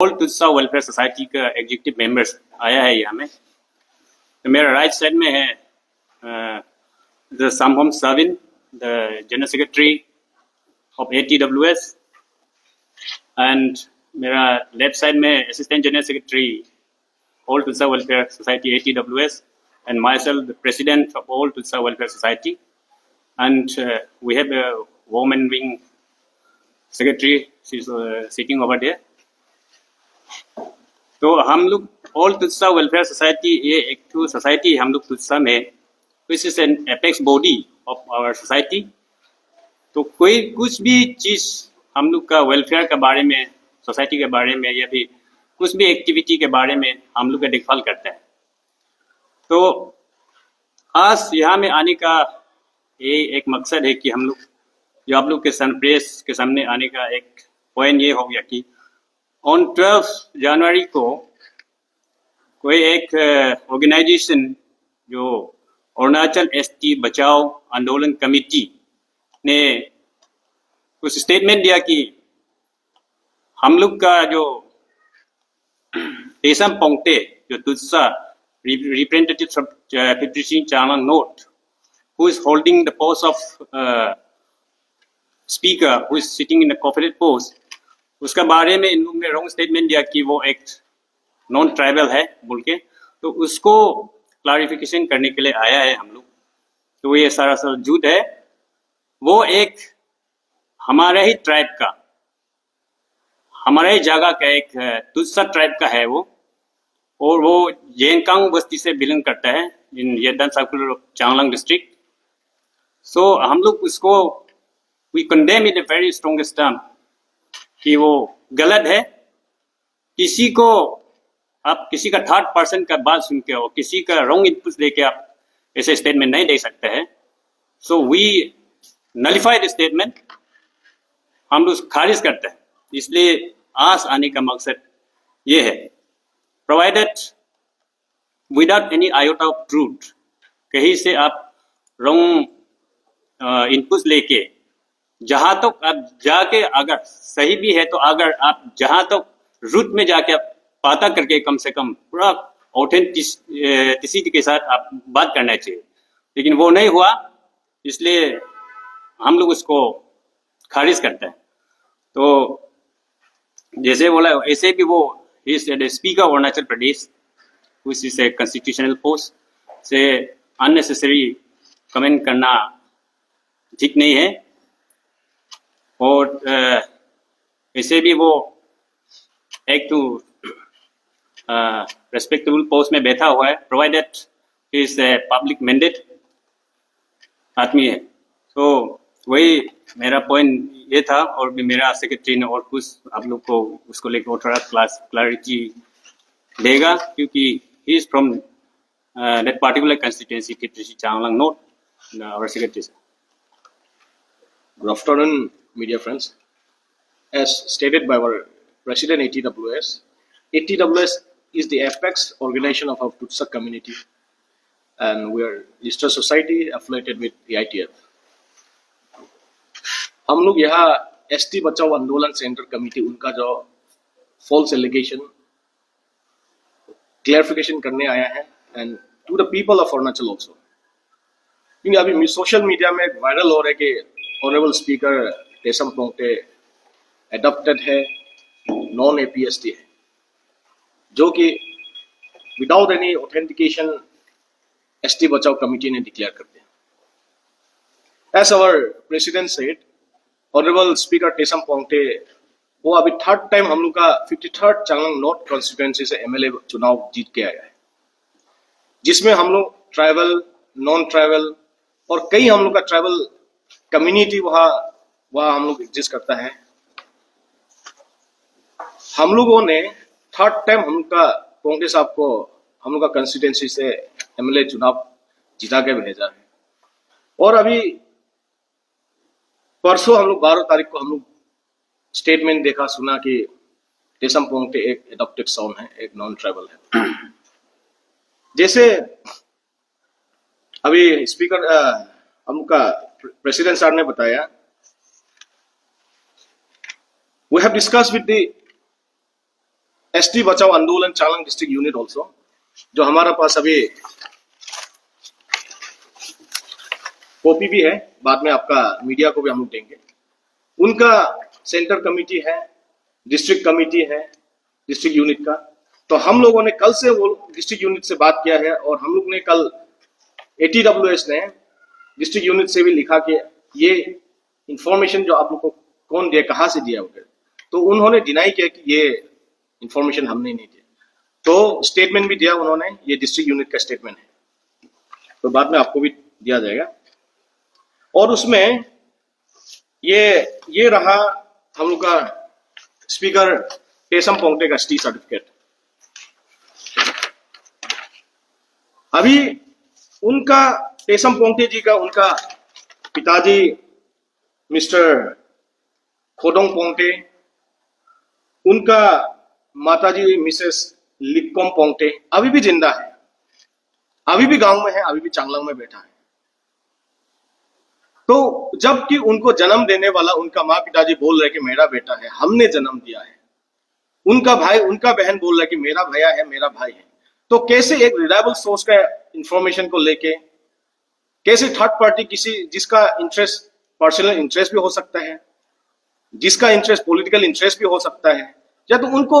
All Tutsa welfare society का executive members आया है यहाँ में। तो मेरा राइट साइड में है the Samhom Savin, the general secretary of ATWS, and मेरा लेफ्ट साइड में assistant general secretary all Tutsa welfare society ATWS, and myself the president of all Tutsa Welfare Society, and we have a woman wing secretary, she's sitting over there. तो हम लोग all Tutsa welfare society, ये एक तो society हम लोग तुत्सा में, which is an apex body of our society. तो कोई कुछ भी चीज़ हम लोग का वेलफेयर के बारे में, सोसाइटी के बारे में, या फिर कुछ भी एक्टिविटी के बारे में हम लोग का देखभाल करते हैं। तो आज यहाँ में आने का ये एक मकसद है कि हम लोग जो आप लोग के प्रेस के सामने आने का एक पॉइंट ये हो गया कि ऑन 12 जनवरी को कोई एक ऑर्गेनाइजेशन जो अरुणाचल ST बचाओ आंदोलन कमेटी ने कुछ स्टेटमेंट दिया कि हम लोग का जो टेसम पोंगते, जो तुत्सा representative of 53 Chalang Note, who is holding the post of speaker, who is sitting in the cooperative post, उसका बारे में इन लोगों ने रॉन्ग स्टेटमेंट दिया कि वो एक नॉन ट्राइबल है बोल के। तो उसको क्लैरिफिकेशन करने के लिए आया है हम लोग। तो ये सारा झूठ है। वो एक हमारे ही ट्राइब का, हमारे ही जगह का एक तुत्सा ट्राइब का है वो, और वो येंकांग बस्ती से बिलोंग करता है in Yedan circular Changlang district. So हम लोग उसको we condemn in the very strongest term कि वो गलत है। किसी को आप किसी का थर्ड पर्सन का बात सुन के, और किसी का रॉन्ग इनपुट लेके आप ऐसे स्टेटमेंट नहीं दे सकते हैं। So we nullify the statement, हम लोग खारिज करते हैं। इसलिए आज आने का मकसद ये है, provided without any iota of truth, कहीं से आप wrong इनपुट लेके जहां तक आप जाके, अगर सही भी है तो अगर आप जहां तक रूट में जाके आप पता करके कम से कम पूरा ऑथेंटिसिटी के साथ आप बात करना चाहिए, लेकिन वो नहीं हुआ। इसलिए हम लोग उसको खारिज करते हैं। तो जैसे बोला ऐसे भी वो he is the speaker of Arunachal Pradesh, which is a constitutional post, से unnecessary comment करना ठीक नहीं है। और ऐसे भी वो एक तो रेस्पेक्टेबल पोस्ट में बैठा हुआ है, प्रोवाइडेड इज पब्लिक मैंडेट आदमी है। तो वही मेरा पॉइंट ये था, और भी मेरा सेक्रेटरी ने और कुछ आप लोग को उसको लेकर थोड़ा क्लैरिटी देगा, क्योंकि he is from that particular constituency, TTC Changlang Note, our secretary. Good afternoon, media friends. As stated by our president ATWS, ATWS is the apex organization of our Tutsa community, and we are registered society affiliated with the ITF. हम लोग यहाँ ST बचाओ आंदोलन centre committee, उनका जो false allegation clarification करने आया है, and to the people of Arunachal also. क्योंकि अभी सोशल मीडिया में वायरल हो रहा है कि honourable speaker Tesam Pongte adopted है, नॉन APST है, जो कि विदाउट एनी ऑथेंटिकेशन ST बचाओ कमेटी ने डिक्लेयर कर दिया। As our president said, honourable speaker Tesam Pongte वो अभी थर्ड टाइम हम लोग का 53rd चांगलांग नॉर्थ कॉन्स्टिट्यूएंसी से MLA चुनाव जीत के आया है, जिसमें हम लोग ट्राइबल, नॉन ट्राइबल और कई हम लोग का ट्राइबल कम्युनिटी वहाँ हम लोग एग्जिस्ट करता है। हम लोगों ने थर्ड टाइम हम लोग का पोंगते साहब को हम लोग का कॉन्स्टिट्यूएंसी से MLA चुनाव जिता के भेजा है। और अभी परसों हम लोग 12 तारीख को हम लोग स्टेटमेंट देखा सुना कि टेसम पोंगते एक एडॉप्टेड सन है, एक नॉन ट्राइबल है। जैसे अभी स्पीकर हम लोग का प्रेसिडेंट सर ने बताया, we have discuss with the ST बचाओ आंदोलन चांगलांग डिस्ट्रिक्ट यूनिट ऑल्सो, जो हमारा पास अभी कॉपी भी है, बाद में आपका मीडिया को भी हम लोग देंगे। उनका सेंटर कमेटी है, डिस्ट्रिक्ट कमेटी है डिस्ट्रिक्ट यूनिट का। तो हम लोगों ने कल से वो डिस्ट्रिक्ट यूनिट से बात किया है और हम लोग ने कल ATWS ने डिस्ट्रिक्ट यूनिट से भी लिखा कि ये इंफॉर्मेशन जो आप लोग को कौन दिया, कहाँ से दिया वगैरह, तो उन्होंने डिनाई किया कि ये इंफॉर्मेशन हमने नहीं दिया। तो स्टेटमेंट भी दिया उन्होंने, ये डिस्ट्रिक्ट यूनिट का स्टेटमेंट है, तो बाद में आपको भी दिया जाएगा। और उसमें ये रहा हम लोग का स्पीकर टेसम पोंगते का ST सर्टिफिकेट। अभी उनका टेसम पोंगते जी का, उनका पिताजी मिस्टर खोडोंग पोंगते, उनका माताजी मिसेस लिक्कोम पोंगते अभी भी जिंदा है, अभी भी गांव में है, अभी भी चांगलांग में बैठा है। तो जबकि उनको जन्म देने वाला उनका माँ पिताजी बोल रहे कि मेरा बेटा है, हमने जन्म दिया है, उनका भाई उनका बहन बोल रहा है कि मेरा भैया है, मेरा भाई है, तो कैसे एक रिलायबल सोर्स का इंफॉर्मेशन को लेके, कैसे थर्ड पार्टी किसी जिसका इंटरेस्ट पर्सनल इंटरेस्ट भी हो सकता है, जिसका इंटरेस्ट पॉलिटिकल इंटरेस्ट भी हो सकता है, या तो उनको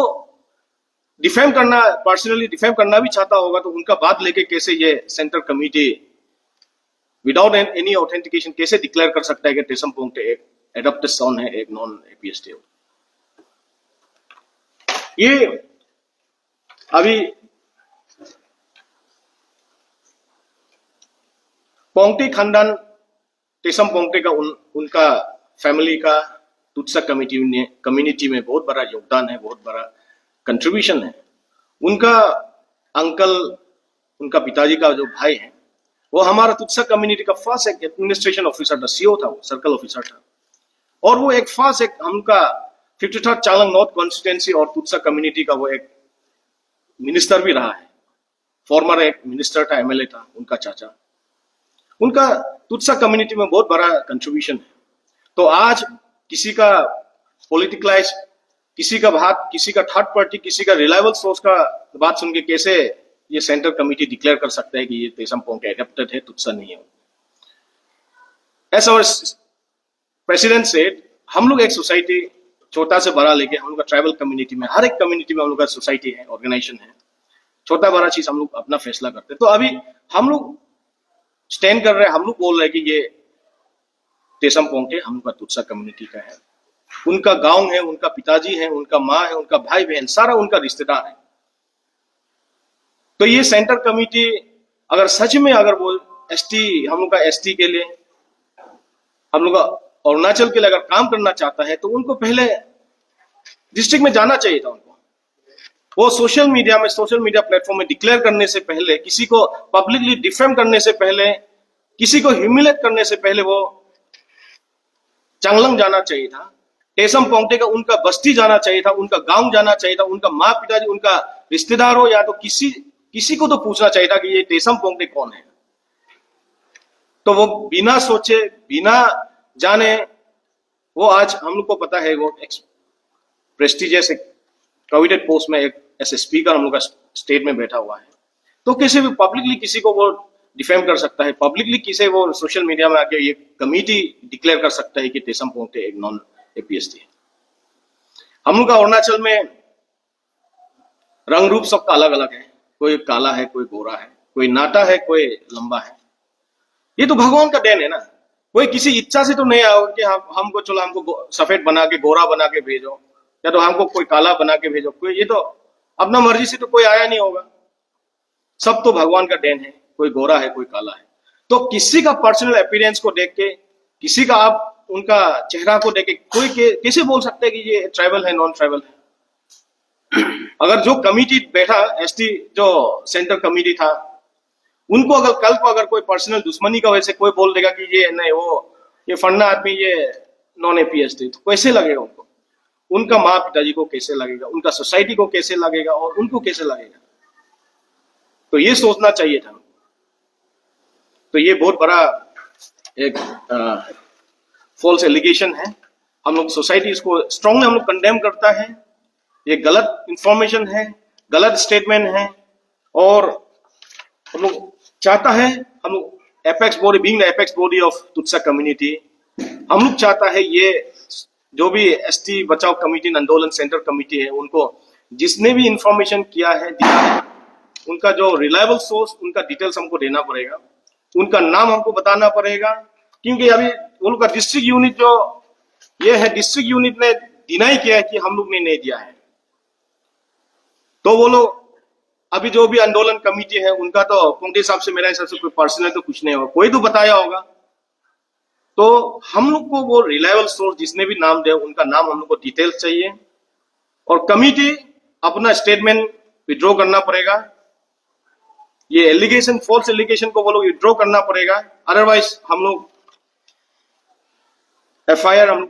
डिफेम करना, पर्सनली डिफेम करना भी चाहता होगा, तो उनका बात लेके कैसे ये centre committee without any authentication कैसे डिक्लेयर कर सकता है कि टेसम पोंगते एक एडॉप्टेड सन है, एक नॉन APST। ये अभी पोंगते खानदान, टेसम पोंगते का उनका फैमिली का तुत्सा कम्युनिटी में बहुत बड़ा योगदान है, बहुत बड़ा कंट्रीब्यूशन है। उनका अंकल, उनका पिताजी का जो भाई है, वो हमारा तुत्सा कम्युनिटी का फर्स्ट एक एडमिनिस्ट्रेशन ऑफिसर था, CO था, वो सर्कल ऑफिसर था, और वो एक फर्स्ट एक हमका 53rd चांगलांग नॉर्थ कॉन्स्टिट्यूंसी और तुत्सा कम्युनिटी का वो एक मिनिस्टर भी रहा है, फॉर्मर एक मिनिस्टर था, MLA था उनका चाचा। उनका तुत्सा कम्युनिटी में बहुत बड़ा कंट्रीब्यूशन है। तो आज किसी का पॉलिटिकलाइज, किसी का बात, किसी का थर्ड पार्टी, किसी का रिलायबल सोर्स का बात सुन के कैसे ये सेंटर कमिटी डिक्लेयर कर सकता है कि ये टेसम पोंगते एडॉप्टेड है, तुत्सा नहीं है। एज आवर प्रेसिडेंट सेड, हम लोग एक सोसाइटी छोटा से बड़ा लेके, हम लोग का ट्राइबल कम्युनिटी में, हर एक कम्युनिटी में हम लोग का सोसाइटी है, ऑर्गेनाइजेशन है, छोटा बड़ा चीज हम लोग अपना फैसला करते हैं। तो अभी हम लोग स्टैंड कर रहे हैं, हम लोग बोल रहे हैं कि ये टेसम पोंगते हम लोग का तुत्सा कम्युनिटी का है, उनका गांव है, उनका पिताजी है, उनका माँ है, उनका भाई बहन सारा उनका रिश्तेदार है। तो ये सेंटर कमिटी अगर सच में अगर वो ST, हम लोग का ST के लिए, हम लोग का अरुणाचल के लिए अगर काम करना चाहता है, तो उनको पहले डिस्ट्रिक्ट में जाना चाहिए था। उनको वो सोशल मीडिया प्लेटफॉर्म में डिक्लेयर करने से पहले, किसी को पब्लिकली डिफेम करने से पहले, किसी को ह्यूमिलेट करने से पहले वो चांगलांग जाना चाहिए था, टेसम पोंगते का उनका बस्ती जाना चाहिए था, उनका गांव जाना चाहिए था, उनका माँ पिताजी, उनका रिश्तेदार हो या तो किसी को तो पूछना चाहिए था कि ये टेसम पोंगते कौन है। तो वो बिना सोचे, बिना जाने, वो आज हम लोग को पता है वो प्रेस्टिजियस एक कोविडेड पोस्ट में एक ऐसे स्पीकर हम लोग का स्टेट में बैठा हुआ है, तो कैसे भी पब्लिकली किसी को वो डिफेम कर सकता है, पब्लिकली किसे वो सोशल मीडिया में आके ये कमिटी डिक्लेयर कर सकता है कि टेसम पोंगते एक नॉन APST है। हम लोग का अरुणाचल में रंग रूप सबका अलग अलग है, कोई काला है, कोई गोरा है, कोई नाटा है, कोई लंबा है। ये तो भगवान का देन है ना, कोई किसी इच्छा से तो नहीं आया कि हमको चलो हमको सफेद बना के, गोरा बना के भेजो, या तो हमको कोई काला बना के भेजो, कोई ये तो अपना मर्जी से तो कोई आया नहीं होगा। सब तो भगवान का देन है, कोई गोरा है, कोई काला है। तो किसी का पर्सनल अपीयरेंस को देख के, किसी का आप उनका चेहरा को देख के कोई कैसे बोल सकते हैं कि ये ट्राइबल है, नॉन ट्राइबल है। अगर जो कमिटी बैठा, ST जो सेंटर कमिटी था, उनको अगर कल को अगर कोई पर्सनल दुश्मनी का वजह से कोई बोल देगा कि ये नहीं, वो ये फन्ना आदमी ये नॉन APST, तो कैसे लगेगा उनको, उनका माँ पिताजी को कैसे लगेगा, उनका सोसाइटी को कैसे लगेगा, और उनको कैसे लगेगा। तो ये सोचना चाहिए था। तो ये बहुत बड़ा एक फॉल्स एलिगेशन है। हम लोग सोसाइटी इसको स्ट्रांगली हम लोग कंडेम करता है। ये गलत इंफॉर्मेशन है, गलत स्टेटमेंट है। और हम लोग चाहता है, हम लोग apex body, being the apex body of Tutsa community, हम लोग चाहता है ये जो भी एसटी बचाओ कमेटी, आंदोलन सेंटर कमेटी है, उनको जिसने भी इंफॉर्मेशन किया है, दिया है, उनका जो रिलायबल सोर्स, उनका डिटेल्स हमको देना पड़ेगा, उनका नाम हमको बताना पड़ेगा। क्योंकि अभी वो लोग का डिस्ट्रिक्ट यूनिट जो ये है, डिस्ट्रिक्ट यूनिट ने डिनाई किया है कि हम लोग ने नहीं दिया है। तो वो लोग अभी जो भी आंदोलन कमेटी है, उनका तो पोंगते साहब से, मेरा हिसाब से कोई पर्सनल तो कुछ नहीं होगा, कोई तो बताया होगा। तो हम लोग को वो रिलायबल सोर्स जिसने भी नाम दिया, उनका नाम हम लोग को डिटेल्स चाहिए, और कमिटी अपना स्टेटमेंट विड्रॉ करना पड़ेगा। ये एलिगेशन, फॉल्स एलिगेशन को वो लोग विड्रॉ करना पड़ेगा, अदरवाइज हम लोग एफआईआर, हम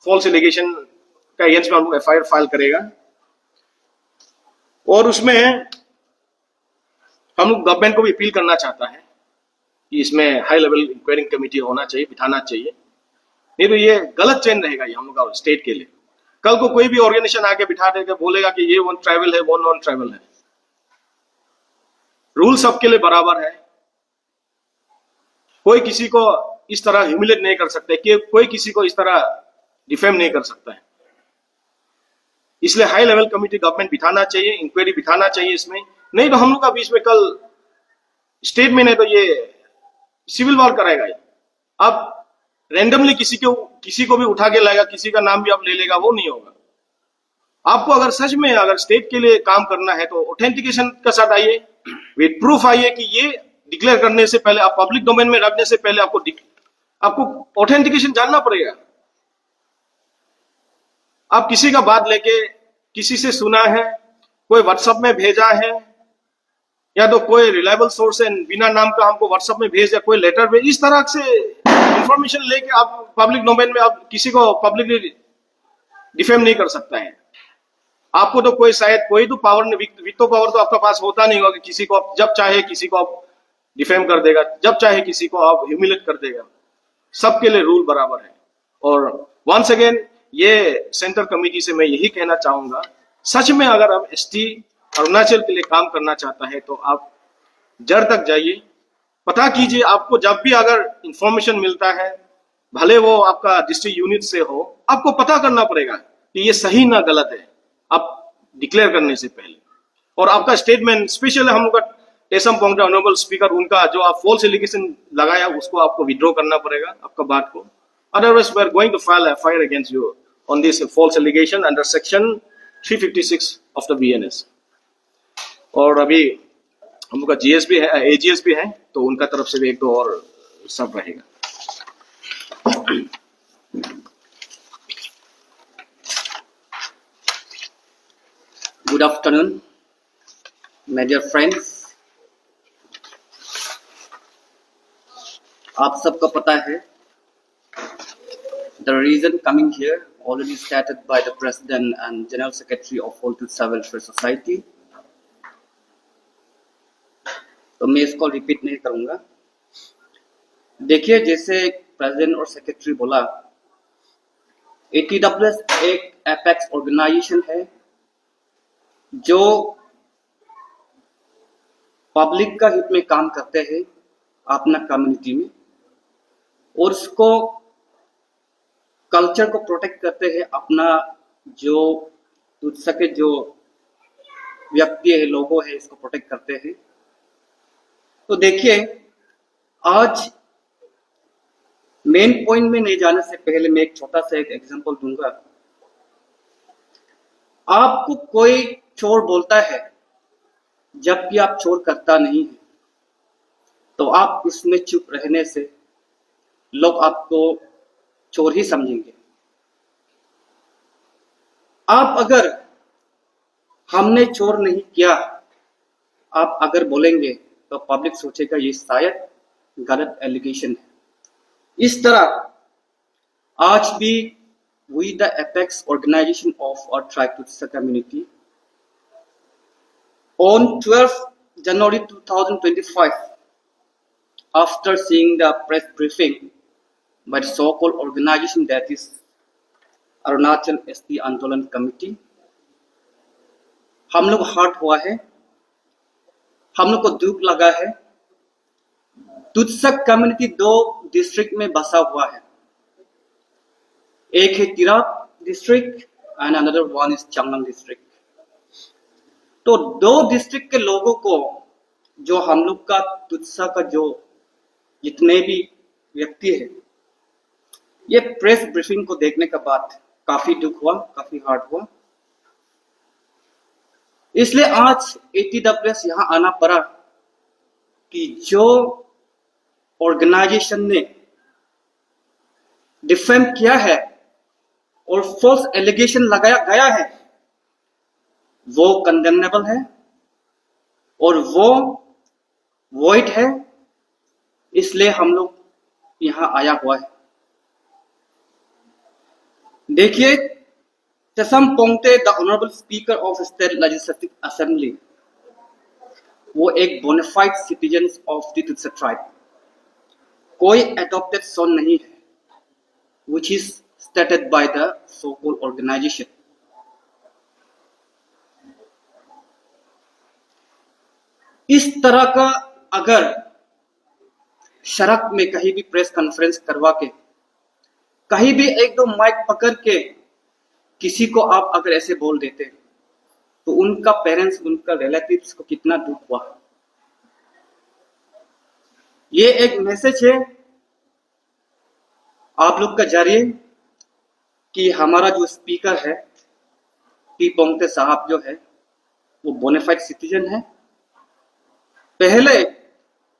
फॉल्स एलिगेशन का अगेंस्ट में हम लोग एफआईआर फाइल करेगा। और उसमें हम लोग गवर्नमेंट को भी अपील करना चाहता है कि इसमें हाई लेवल इंक्वायरिंग कमेटी होना चाहिए, बिठाना चाहिए, नहीं तो ये गलत चेन रहेगा ये हम लोग का स्टेट के लिए। कल को कोई भी ऑर्गेनाइजेशन आके बिठा देगा, बोलेगा कि ये वन ट्राइबल है, वो नॉन ट्राइबल है। रूल सबके लिए बराबर है, कोई किसी को इस तरह ह्यूमिलेट नहीं कर सकता, कि कोई किसी को इस तरह डिफेम नहीं कर सकता है। इसलिए हाई लेवल कमेटी गवर्नमेंट बिठाना चाहिए, इंक्वायरी बिठाना चाहिए इसमें। नहीं तो हम लोग का बीच में कल स्टेट में नहीं तो ये सिविल वॉर कराएगा ये। अब रैंडमली किसी को भी उठा के लाएगा, किसी का नाम भी आप ले लेगा, वो नहीं होगा। आपको अगर सच में अगर स्टेट के लिए काम करना है तो ऑथेंटिकेशन के साथ आइए, विद प्रूफ आइए कि ये डिक्लेयर करने से पहले, आप पब्लिक डोमेन में रखने से पहले आपको ऑथेंटिकेशन जानना पड़ेगा। आप किसी का बात लेके, किसी से सुना है, कोई व्हाट्सएप में भेजा है, या तो कोई रिलायबल सोर्स है, बिना नाम का हमको व्हाट्सएप में भेज, या कोई लेटर भेज, इस तरह से इंफॉर्मेशन लेके आप पब्लिक डोमेन में आप किसी को पब्लिकली डिफेम नहीं कर सकता है। आपको तो कोई शायद कोई तो पावर नहीं, वितो पावर तो आपका पास होता नहीं होगा कि किसी को आप जब चाहे किसी को आप डिफेम कर देगा, जब चाहे किसी को आप ह्यूमिलेट कर देगा। सबके लिए रूल बराबर है। और वंस अगेन ये सेंट्रल कमेटी से मैं यही कहना चाहूंगा, सच में अगर आप एसटी अरुणाचल के लिए काम करना चाहता है तो आप जड़ तक जाइए, पता कीजिए। आपको जब भी अगर इंफॉर्मेशन मिलता है, भले वो आपका डिस्ट्रिक्ट यूनिट से हो, आपको पता करना पड़ेगा कि ये सही ना गलत है, आप डिक्लेयर करने से पहले। और आपका स्टेटमेंट, स्पेशली हम लोग का टेसम पोंगते ऑनरेबल स्पीकर, उनका जो आप फॉल्स एलिगेशन लगाया, उसको आपको विड्रॉ करना पड़ेगा, आपका बात को। Otherwise, we are going to file a FIR against you on this false allegation under section 356 of the BNS. और अभी हम लोग का जीएस भी है, एजीएस भी है, तो उनका तरफ से भी एक दो और सब रहेगा। Good afternoon, my dear friends. आप सबको पता है, the reason coming here already stated by the President and General Secretary of All Tutsa Welfare Society. तो मैं इसको रिपीट नहीं करूंगा। देखिए, जैसे प्रेसिडेंट और सेक्रेटरी बोला, ATWS एक एपेक्स ऑर्गेनाइजेशन है जो पब्लिक का हित में काम करते हैं अपना कम्युनिटी में, और उसको कल्चर को प्रोटेक्ट करते हैं, अपना जो तुत्सा के जो व्यक्ति है, लोगों है, इसको प्रोटेक्ट करते हैं। तो देखिए, आज मेन पॉइंट में नहीं जाने से पहले मैं एक छोटा सा एक एग्जांपल दूंगा। आपको कोई चोर बोलता है, जबकि आप चोर करता नहीं है, तो आप इसमें चुप रहने से लोग आपको चोर ही समझेंगे। आप अगर हमने चोर नहीं किया, आप अगर बोलेंगे तो पब्लिक सोचेगा ये शायद गलत एलिगेशन है। इस तरह आज भी we the apex organization of our tribe Tutsa community on 12th January 2025, after seeing the press briefing by the so-called organization that is Arunachal ST Andolan Committee, हम लोग हर्ट हुआ है, हम लोग को दुख लगा है। तुत्सक कम्युनिटी 2 डिस्ट्रिक्ट में बसा हुआ है, एक है Tirap district and another one is Changlang district. तो 2 डिस्ट्रिक्ट के लोगों को जो हम लोग का तुत्सा का जो जितने भी व्यक्ति है, ये प्रेस ब्रीफिंग को देखने के बाद काफी दुख हुआ, काफी हर्ट हुआ। इसलिए आज ATWS यहां आना पड़ा कि जो ऑर्गेनाइजेशन ने डिफेम किया है और फॉल्स एलिगेशन लगाया गया है वो कंडेमनेबल है और वो वॉइड है। इसलिए हम लोग यहां आया हुआ है। देखिए, Tesam Pongte the honourable speaker of state legislative assembly, वो एक bonafide citizen of the Tutsa tribe, कोई एडॉप्टेड सन नहीं है, which is stated by the so-called organization. इस तरह का अगर सड़क में कहीं भी प्रेस कॉन्फ्रेंस करवा के, कहीं भी 1-2 माइक पकड़ के किसी को आप अगर ऐसे बोल देते तो उनका पेरेंट्स, उनका रिलेटिव्स को कितना दुख हुआ। ये एक मैसेज है आप लोग का जारिए कि हमारा जो स्पीकर है टी पोंगते साहब जो है वो बोनाफाइड सिटीजन है। पहले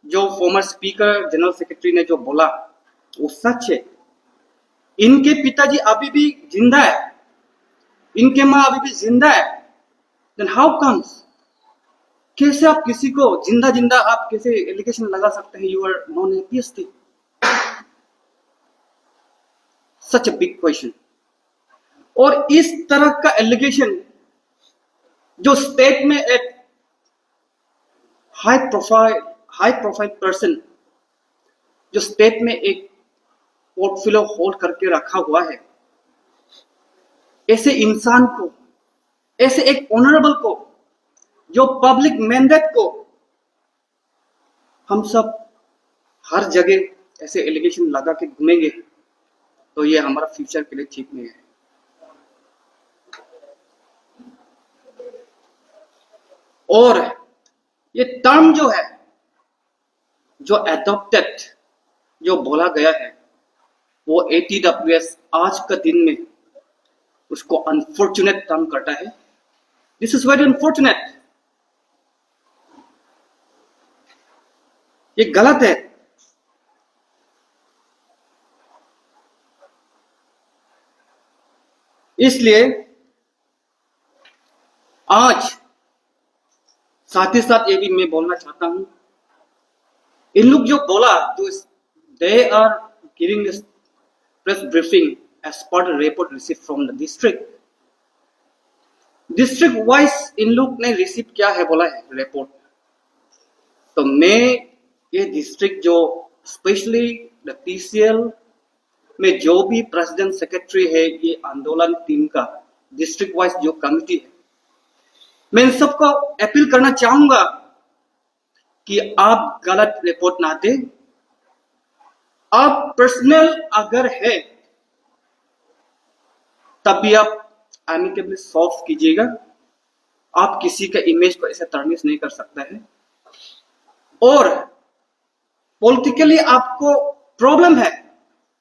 जो फॉर्मर स्पीकर जनरल सेक्रेटरी ने जो बोला वो सच है। इनके पिताजी अभी भी जिंदा है, इनके माँ अभी भी जिंदा है। देन हाउ कम्स, कैसे आप किसी को जिंदा जिंदा आप कैसे एलिगेशन लगा सकते हैं? You are non happiest. Such a big question. और इस तरह का एलिगेशन जो स्टेट में एक हाई प्रोफाइल पर्सन जो स्टेट में एक पोर्टफोलियो होल्ड करके रखा हुआ है, ऐसे इंसान को, ऐसे एक ऑनरेबल को, जो पब्लिक मैंडेट को हम सब हर जगह ऐसे एलिगेशन लगा के घूमेंगे तो ये हमारा फ्यूचर के लिए ठीक नहीं है। और ये टर्म जो है, जो एडॉप्टेड जो बोला गया है, वो ATWS आज का दिन में उसको अनफॉर्चुनेट टर्म करता है। This is very unfortunate. ये गलत है। इसलिए आज साथ ही साथ ये भी मैं बोलना चाहता हूं, इन लोग जो बोला तो they are giving this press briefing as per report receive from the district wise इन लोग ने रिसीव किया है, बोला है रिपोर्ट। तो मैं ये डिस्ट्रिक्ट जो स्पेशली द TCL में जो भी प्रेसिडेंट सेक्रेटरी है, ये आंदोलन टीम का डिस्ट्रिक्ट वाइज जो कमिटी है, मैं इन सबको अपील करना चाहूंगा कि आप गलत रिपोर्ट ना दें। आप पर्सनल अगर है तभी आप एमिकेबली सॉल्व कीजिएगा। आप किसी का इमेज को ऐसे तरनीस नहीं कर सकता है। और पॉलिटिकली आपको प्रॉब्लम है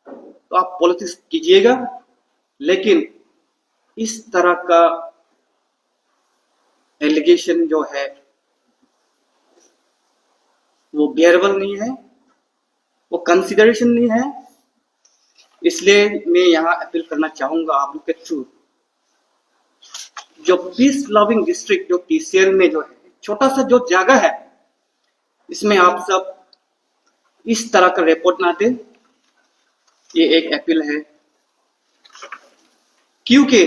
तो आप पॉलिटिक्स कीजिएगा, लेकिन इस तरह का एलिगेशन जो है वो बियरेबल नहीं है, वो कंसिडरेशन नहीं है। इसलिए मैं यहां अपील करना चाहूंगा आप लोग के थ्रू, जो पीस लविंग डिस्ट्रिक्ट जो TCL में जो है छोटा सा जो जगह है, इसमें आप सब इस तरह का रिपोर्ट ना दें। ये एक अपील है, क्योंकि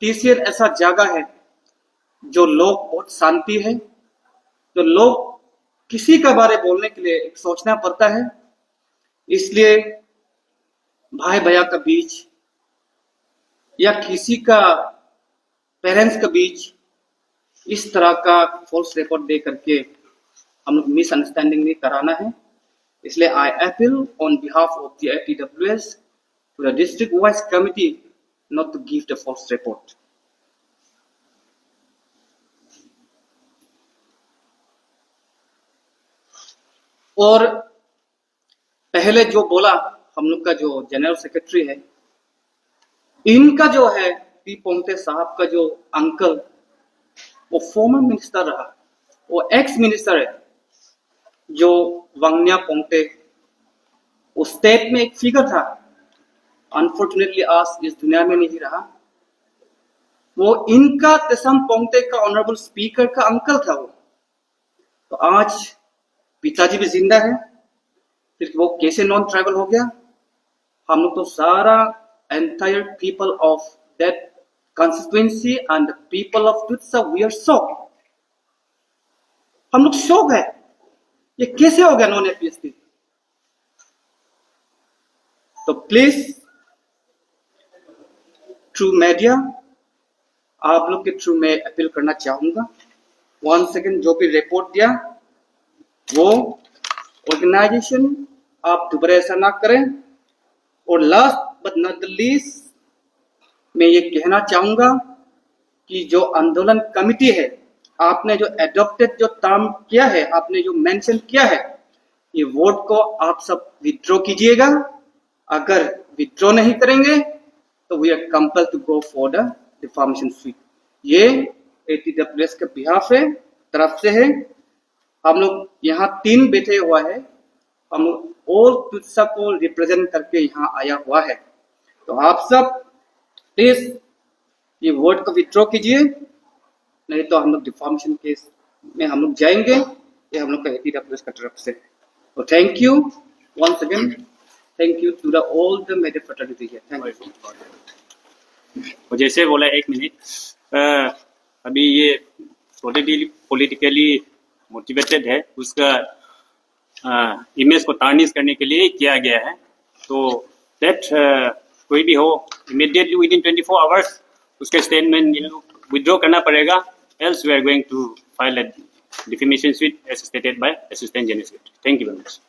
TCL ऐसा जगह है जो लोग बहुत शांति है, जो लोग किसी के बारे बोलने के लिए सोचना पड़ता है। इसलिए भाई भैया का बीच या किसी का पेरेंट्स के बीच इस तरह का फॉल्स रिपोर्ट दे करके हम लोग मिसअंडरस्टैंडिंग नहीं कराना है। इसलिए I appeal on behalf of the ATWS to the district wise committee not to give the false report. और पहले जो बोला हम लोग का जो जनरल सेक्रेटरी है, इनका जो है पी पोंगते साहब का जो अंकल, वो फॉर्मर मिनिस्टर रहा, वो एक्स मिनिस्टर है, जो वांगन्या पोंगते उस स्टेट में एक फिगर था, अनफॉर्चुनेटली आज इस दुनिया में नहीं रहा। वो इनका तेसम पोंगते का ऑनरेबल स्पीकर का अंकल था वो। तो आज पिताजी भी जिंदा है, फिर वो कैसे नॉन ट्राइबल हो गया? हम लोग तो सारा entire people of that constituency and the people of Tutsa we are shocked. हम लोग शौक है, ये कैसे हो गया नॉन एपीएसटी? तो प्लीज थ्रू मीडिया आप लोग के थ्रू मैं अपील करना चाहूंगा, 1 सेकेंड जो भी रिपोर्ट दिया वो ऑर्गेनाइजेशन आप दोबारा ऐसा ना करें। और last but not the least मैं ये कहना चाहूंगा कि जो आंदोलन कमिटी है, आपने जो एडॉप्टेड जो टर्म किया है, आपने जो मेंशन किया है, ये वोट को आप सब विथड्रॉ कीजिएगा। अगर विथड्रॉ नहीं करेंगे तो we are compelled to go for the deformation suit. ये ATWS के बिहाफ है, तरफ से है। हम लोग यहाँ 3 बैठे हुआ है, हम लोग और तुत्सा को रिप्रेजेंट करके यहाँ आया हुआ है। तो आप सब प्लीज ये वोट को विथड्रॉ कीजिए, नहीं तो हम लोग डिफॉर्मेशन केस में हम लोग जाएंगे। ये हम लोग का ATWS का तरफ से। तो thank you once again, thank you to the all the media fraternity here. Thank you. और जैसे बोला 1 मिनट, अभी ये पॉलिटिकली मोटिवेटेड है, उसका इमेज को टार्निश करने के लिए किया गया है। तो दैट कोई भी हो इमीडिएटली विदिन 24 आवर्स उसका स्टेटमेंट विथड्रॉ करना पड़ेगा, else we are going to file a defamation suit as stated by assistant general secretary. Thank you very much.